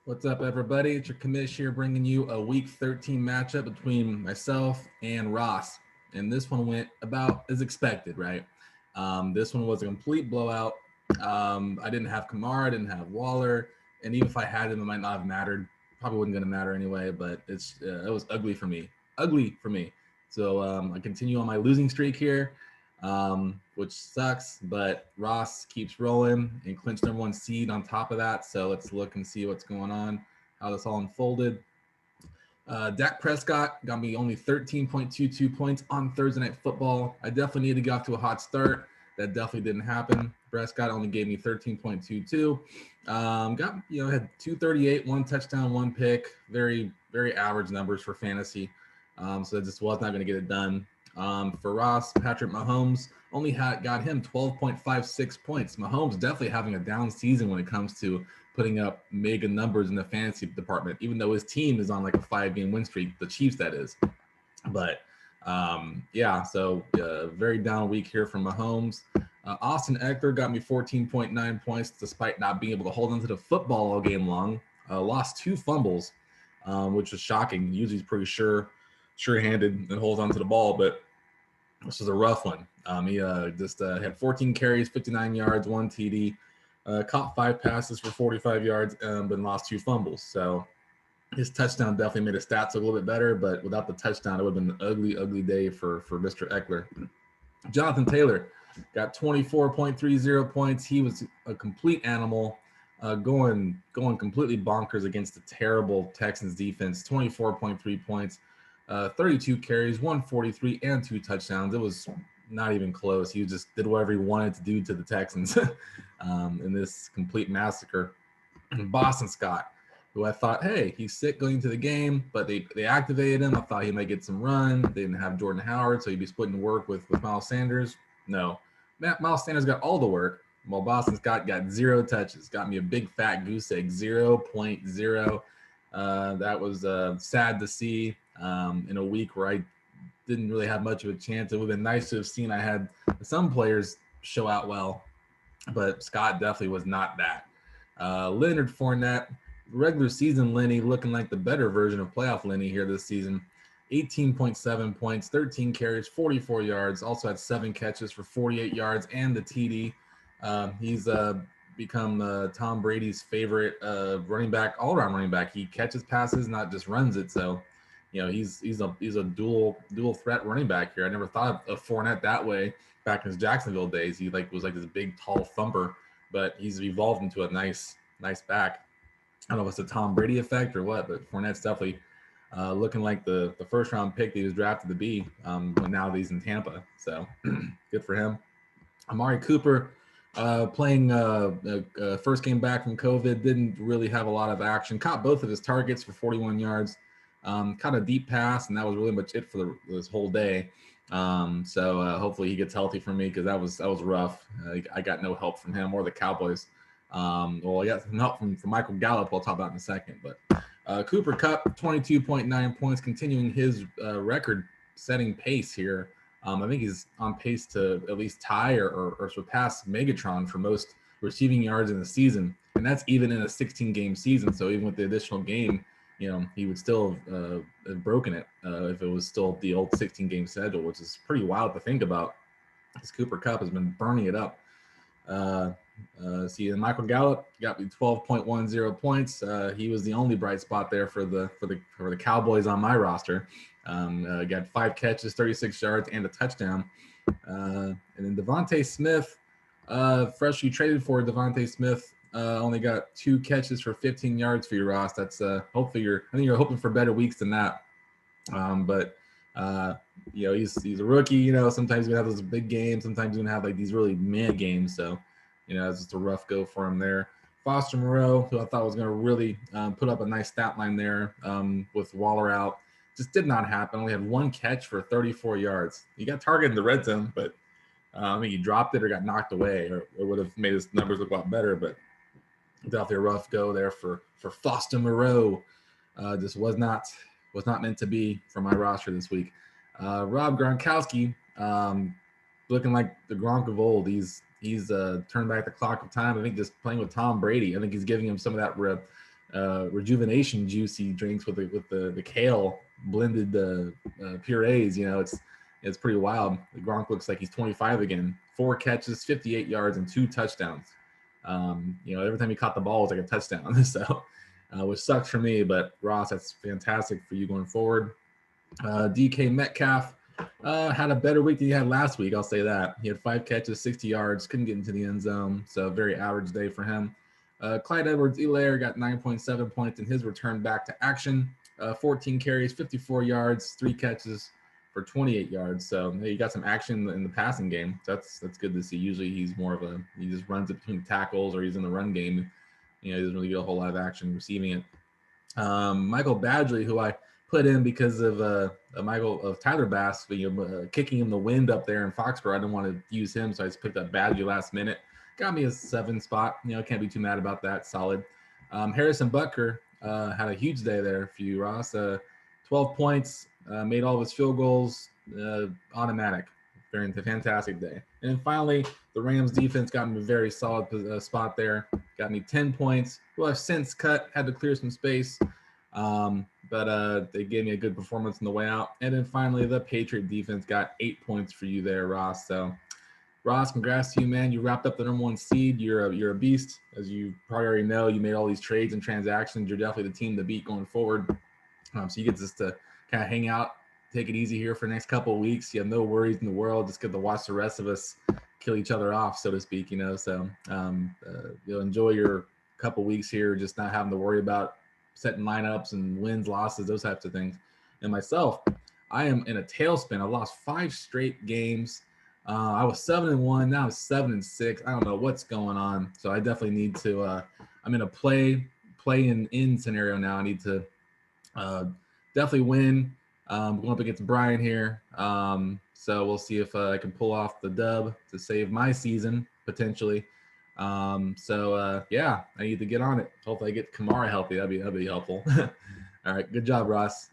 What's up, everybody? It's your Commish here, bringing you a Week 13 matchup between myself and Ross. And this one went about as expected, right? This one was a complete blowout. I didn't have Kamara, I didn't have Waller, and even if I had him, it might not have mattered. Probably wasn't going to matter anyway, but it was ugly for me. Ugly for me. So I continue on my losing streak here, which sucks, but Ross keeps rolling and clinched #1 seed on top of that. So let's look and see what's going on, how this all unfolded. Dak Prescott got me only 13.22 points on Thursday Night Football. I definitely need to get off to a hot start. That definitely didn't happen. Prescott only gave me 13.22. Had 238, one touchdown, one pick. Very, very average numbers for fantasy. So that just was not going to get it done. For Ross, Patrick Mahomes only got him 12.56 points. Mahomes definitely having a down season when it comes to putting up mega numbers in the fantasy department, even though his team is on like a 5-game win streak, the Chiefs, that is. But very down week here from Mahomes. Austin Eckler got me 14.9 points despite not being able to hold on to the football all game long. Lost 2 fumbles, which was shocking. Usually he's pretty sure-handed and holds onto the ball, but this was a rough one. He had 14 carries, 59 yards, 1 TD, caught 5 passes for 45 yards, but lost 2 fumbles. So his touchdown definitely made his stats a little bit better, but without the touchdown, it would have been an ugly, ugly day for Mr. Eckler. Jonathan Taylor got 24.30 points. He was a complete animal, going completely bonkers against the terrible Texans defense. 24.3 points, 32 carries, 143, and 2 touchdowns. It was not even close. He just did whatever he wanted to do to the Texans in this complete massacre. And Boston Scott, who I thought, hey, he's sick going into the game, but they activated him. I thought he might get some run. They didn't have Jordan Howard, so he'd be splitting work with Miles Sanders. No. Miles Sanders got all the work, while Boston Scott got 0 touches. Got me a big fat goose egg, 0.0. That was sad to see in a week where I didn't really have much of a chance. It would have been nice to have seen I had some players show out well, but Scott definitely was not that. Leonard Fournette, regular season Lenny, looking like the better version of playoff Lenny here this season. 18.7 points, 13 carries, 44 yards. Also had 7 catches for 48 yards and the TD. He's become Tom Brady's favorite running back, all-around running back. He catches passes, not just runs it. So, he's a dual threat running back here. I never thought of Fournette that way back in his Jacksonville days. He was like this big, tall thumper, but he's evolved into a nice back. I don't know if it's a Tom Brady effect or what, but Fournette's definitely looking like the first round pick that he was drafted to be when now he's in Tampa. So good for him. Amari Cooper playing first game back from COVID, didn't really have a lot of action. Caught both of his targets for 41 yards. Caught a deep pass, and that was really much it for this whole day. So hopefully he gets healthy for me, because that was rough. I got no help from him or the Cowboys. I got some help from Michael Gallup. I'll talk about in a second. But Cooper Kupp, 22.9 points, continuing his record-setting pace here. I think he's on pace to at least tie or surpass Megatron for most receiving yards in the season, and that's even in a 16-game season. So even with the additional game, he would still have broken it if it was still the old 16-game schedule, which is pretty wild to think about, because Cooper Kupp has been burning it up. And Michael Gallup got me 12.10 points. He was the only bright spot there for the Cowboys on my roster. Got 5 catches, 36 yards, and a touchdown. And then Devontae Smith, freshly traded for Devontae Smith, only got 2 catches for 15 yards for you, Ross. That's hopefully I think you're hoping for better weeks than that. But he's a rookie. Sometimes he's gonna have those big games. Sometimes he's gonna have like these really meh games. So, it's just a rough go for him there. Foster Moreau, who I thought was gonna really put up a nice stat line there with Waller out, just did not happen. Only had 1 catch for 34 yards. He got targeted in the red zone, but I think he dropped it or got knocked away, or it would have made his numbers look a lot better. But definitely a rough go there for Foster Moreau. Just was not meant to be for my roster this week. Rob Gronkowski looking like the Gronk of old. He's turned back the clock of time. I think just playing with Tom Brady. I think he's giving him some of that rejuvenation juice he drinks with the kale blended purees. You know, it's pretty wild. The Gronk looks like he's 25 again. 4 catches, 58 yards, and 2 touchdowns. You know, every time he caught the ball, it was like a touchdown. So, which sucks for me. But Ross, that's fantastic for you going forward. DK Metcalf had a better week than he had last week. I'll say that. He had 5 catches, 60 yards, couldn't get into the end zone. So very average day for him. Clyde Edwards-Helaire got 9.7 points in his return back to action. 14 carries, 54 yards, 3 catches for 28 yards. So he got some action in the passing game. That's good to see. Usually he just runs it between the tackles or he's in the run game. You know, he doesn't really get a whole lot of action receiving it. Michael Badgley, who I put in because of Tyler Bass, kicking him the wind up there in Foxborough. I didn't want to use him, so I just picked up Badgley last minute. Got me a 7 spot. You know, can't be too mad about that. Solid. Harrison Butker had a huge day there for you, Ross. 12 points, made all of his field goals automatic. Very fantastic day. And finally, the Rams defense got me a very solid spot there. Got me 10 points. Who I've since cut, had to clear some space. But they gave me a good performance on the way out. And then finally, the Patriot defense got 8 points for you there, Ross. So, Ross, congrats to you, man. You wrapped up the #1 seed. You're a beast. As you probably already know, you made all these trades and transactions. You're definitely the team to beat going forward. So you get just to kind of hang out, take it easy here for the next couple of weeks. You have no worries in the world. Just get to watch the rest of us kill each other off, so to speak, you know. So you'll enjoy your couple weeks here, just not having to worry about setting lineups and wins, losses, those types of things. And myself, I am in a tailspin. I've lost 5 straight games. I was 7-1. Now I'm 7-6. I don't know what's going on. So I definitely need to. I'm in a play in scenario now. I need to definitely win. Going up against Brian here. So we'll see if I can pull off the dub to save my season potentially. Yeah, I need to get on it. Hopefully I get Kamara healthy. That'd be helpful. All right, good job, Ross.